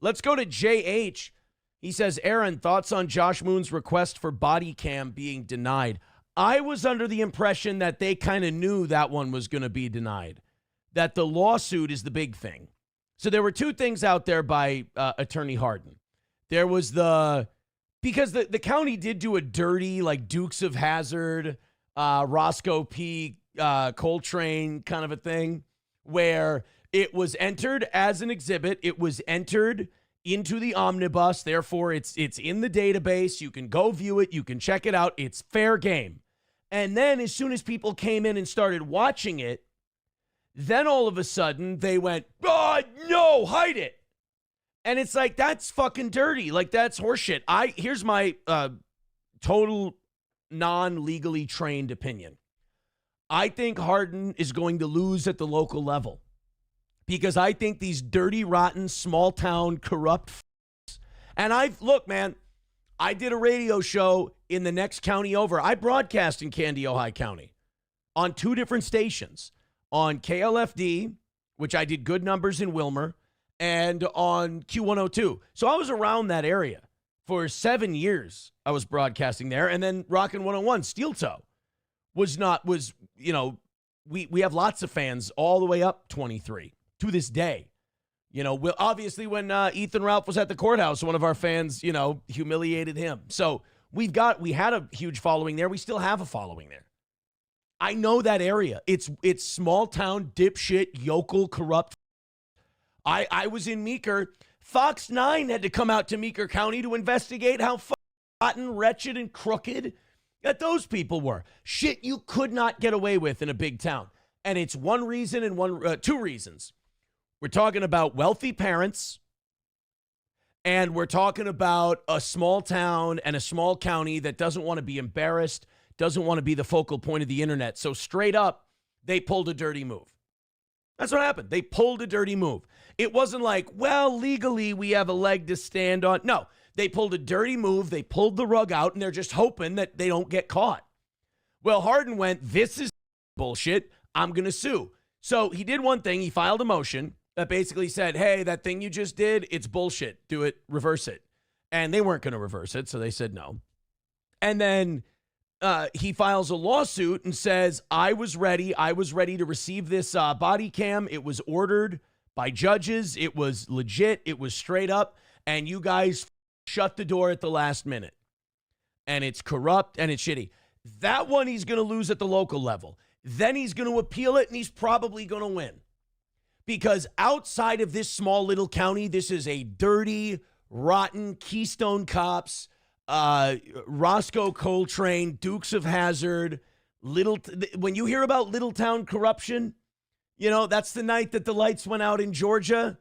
Let's go to JH. He says, Aaron, thoughts on Josh Moon's request for body cam being denied? I was under the impression that they kind of knew that one was going to be denied, that the lawsuit is the big thing. So there were two things out there by Attorney Hardin. There was because the county did do a dirty, like Dukes of Hazzard, Roscoe P. Coltrane kind of a thing, where it was entered as an exhibit. It was entered into the omnibus. Therefore, it's in the database. You can go view it. You can check it out. It's fair game. And then as soon as people came in and started watching it, then all of a sudden they went, oh, no, hide it. And it's like, that's fucking dirty. Like, that's horseshit. Here's my total non-legally trained opinion. I think Hardin is going to lose at the local level because I think these dirty, rotten, small-town, corrupt and look, man, I did a radio show in the next county over. I broadcast in Candy, Ojai County on 2 different stations, on KLFD, which I did good numbers in Wilmer, and on Q102. So I was around that area for 7 years. I was broadcasting there, and then Rockin' 101, Steel Toe, we have lots of fans all the way up 23 to this day. Obviously when Ethan Ralph was at the courthouse, one of our fans, humiliated him. So we had a huge following there. We still have a following there. I know that area. It's small town, dipshit, yokel, corrupt. I was in Meeker. Fox 9 had to come out to Meeker County to investigate how rotten, wretched, and crooked that those people were. Shit you could not get away with in a big town. And it's one reason and two reasons. We're talking about wealthy parents, and we're talking about a small town and a small county that doesn't want to be embarrassed, doesn't want to be the focal point of the internet. So straight up, they pulled a dirty move. That's what happened. They pulled a dirty move. It wasn't like, well, legally we have a leg to stand on. No, they pulled a dirty move. They pulled the rug out, and they're just hoping that they don't get caught. Well, Hardin went, this is bullshit. I'm going to sue. So he did one thing. He filed a motion that basically said, hey, that thing you just did, it's bullshit. Do it, reverse it. And they weren't going to reverse it, so they said no. And then he files a lawsuit and says, I was ready to receive this body cam. It was ordered by judges. It was legit. It was straight up. And you guys shut the door at the last minute. And it's corrupt and it's shitty. That one he's going to lose at the local level. Then he's going to appeal it, and he's probably going to win. Because outside of this small little county, this is a dirty, rotten Keystone Cops, Roscoe Coltrane, Dukes of Hazzard, when you hear about little town corruption, that's the night that the lights went out in Georgia.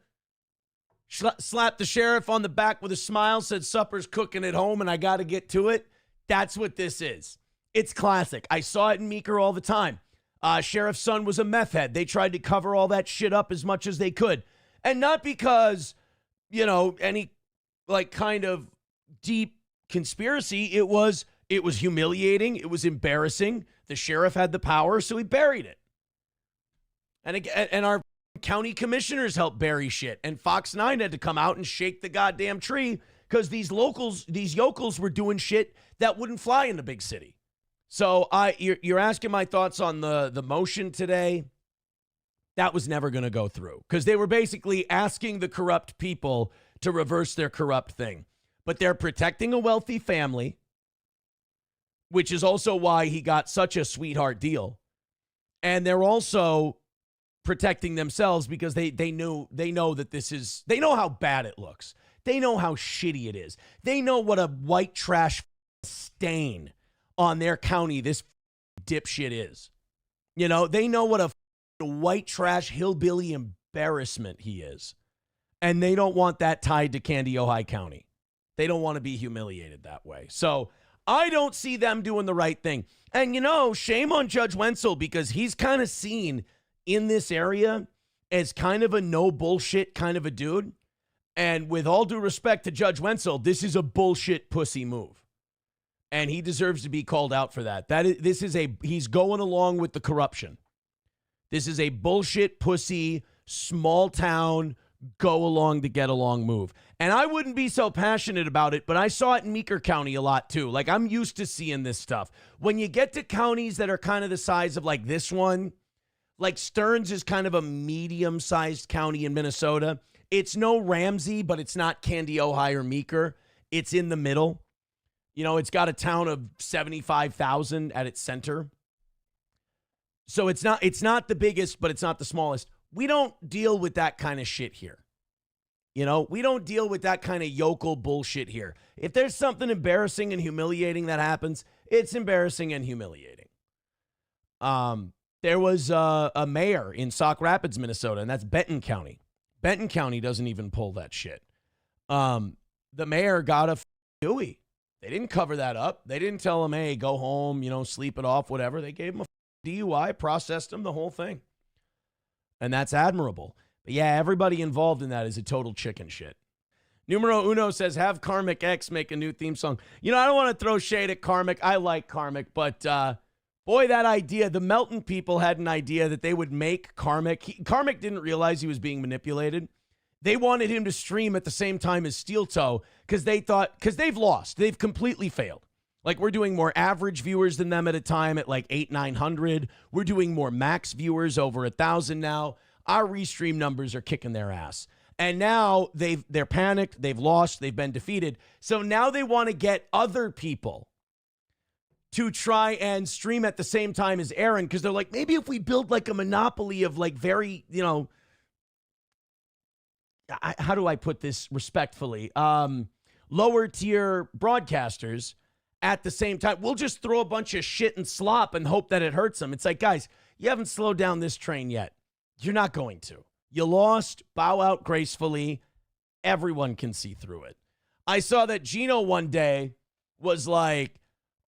Slapped the sheriff on the back with a smile, said supper's cooking at home and I got to get to it. That's what this is. It's classic. I saw it in Meeker all the time. Sheriff's son was a meth head. They tried to cover all that shit up as much as they could. And not because, any kind of deep conspiracy. It was humiliating. It was embarrassing. The sheriff had the power, so he buried it. And our county commissioners helped bury shit. And Fox 9 had to come out and shake the goddamn tree because these yokels were doing shit that wouldn't fly in the big city. So you're asking my thoughts on the motion today. That was never going to go through because they were basically asking the corrupt people to reverse their corrupt thing. But they're protecting a wealthy family, which is also why he got such a sweetheart deal. And they're also protecting themselves because they know that they know how bad it looks. They know how shitty it is. They know what a white trash stain on their county this dipshit is. They know what a white trash hillbilly embarrassment he is. And they don't want that tied to Candy, Ojai County. They don't want to be humiliated that way. So I don't see them doing the right thing. And, shame on Judge Wenzel because he's kind of seen in this area as kind of a no bullshit kind of a dude. And with all due respect to Judge Wenzel, this is a bullshit pussy move. And he deserves to be called out for that. He's going along with the corruption. This is a bullshit pussy, small town, go along to get along move. And I wouldn't be so passionate about it, but I saw it in Meeker County a lot too. Like, I'm used to seeing this stuff. When you get to counties that are kind of the size of like this one, like Stearns is kind of a medium-sized county in Minnesota. It's no Ramsey, but it's not Candy, Ojai, or Meeker. It's in the middle. You know, it's got a town of 75,000 at its center. So it's not the biggest, but it's not the smallest. We don't deal with that kind of shit here. You know, we don't deal with that kind of yokel bullshit here. If there's something embarrassing and humiliating that happens, it's embarrassing and humiliating. There was a mayor in Sauk Rapids, Minnesota, and that's Benton County. Benton County doesn't even pull that shit. The mayor got a Kiwi. They didn't cover that up. They didn't tell him, hey, go home, you know, sleep it off, whatever. They gave him a DUI, processed him, the whole thing. And that's admirable. But yeah, everybody involved in that is a total chicken shit. Numero Uno says, have KarmicX make a new theme song. You know, I don't want to throw shade at Karmic. I like Karmic, but boy, that idea, the Melton people had an idea that they would make Karmic. Karmic didn't realize he was being manipulated. They wanted him to stream at the same time as Steel Toe because they've lost. They've completely failed. Like, we're doing more average viewers than them at a time at like 800-900. We're doing more max viewers over 1,000 now. Our restream numbers are kicking their ass. And now they're panicked. They've lost. They've been defeated. So now they want to get other people to try and stream at the same time as Aaron because they're like, maybe if we build like a monopoly of like very, you know, how do I put this respectfully? Lower tier broadcasters at the same time, we'll just throw a bunch of shit and slop and hope that it hurts them. It's like, guys, you haven't slowed down this train yet. You're not going to. You lost, bow out gracefully. Everyone can see through it. I saw that Gino one day was like,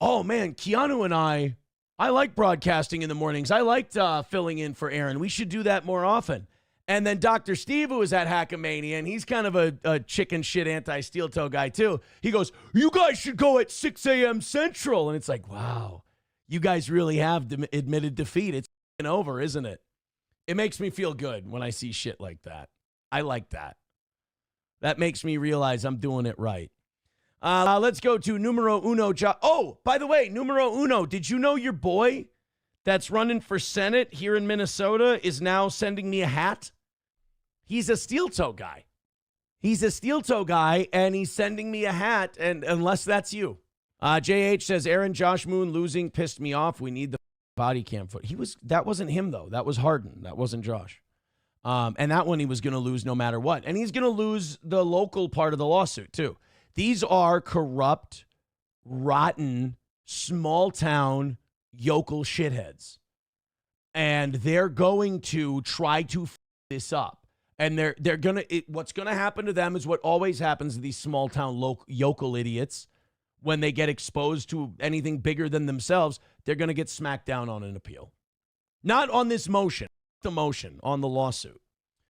oh man, Keanu and I like broadcasting in the mornings. I liked filling in for Aaron. We should do that more often. And then Dr. Steve, who was at Hackamania, and he's kind of a chicken shit anti-steel toe guy too. He goes, you guys should go at 6 a.m. Central. And it's like, wow, you guys really have admitted defeat. It's over, isn't it? It makes me feel good when I see shit like that. I like that. That makes me realize I'm doing it right. Let's go to numero uno. Oh, by the way, numero uno, did you know your boy that's running for Senate here in Minnesota is now sending me a hat? He's a steel toe guy. He's a steel toe guy, and he's sending me a hat, and unless that's you. JH says, Aaron, Josh Moon losing pissed me off. We need the body cam foot. That wasn't him, though. That was Hardin. That wasn't Josh. And that one he was going to lose no matter what. And he's going to lose the local part of the lawsuit, too. These are corrupt, rotten, small-town, yokel shitheads. And they're going to try to f this up. And they're going to, what's going to happen to them is what always happens to these small-town yokel idiots. When they get exposed to anything bigger than themselves, they're going to get smacked down on an appeal. Not on this motion, the motion, on the lawsuit.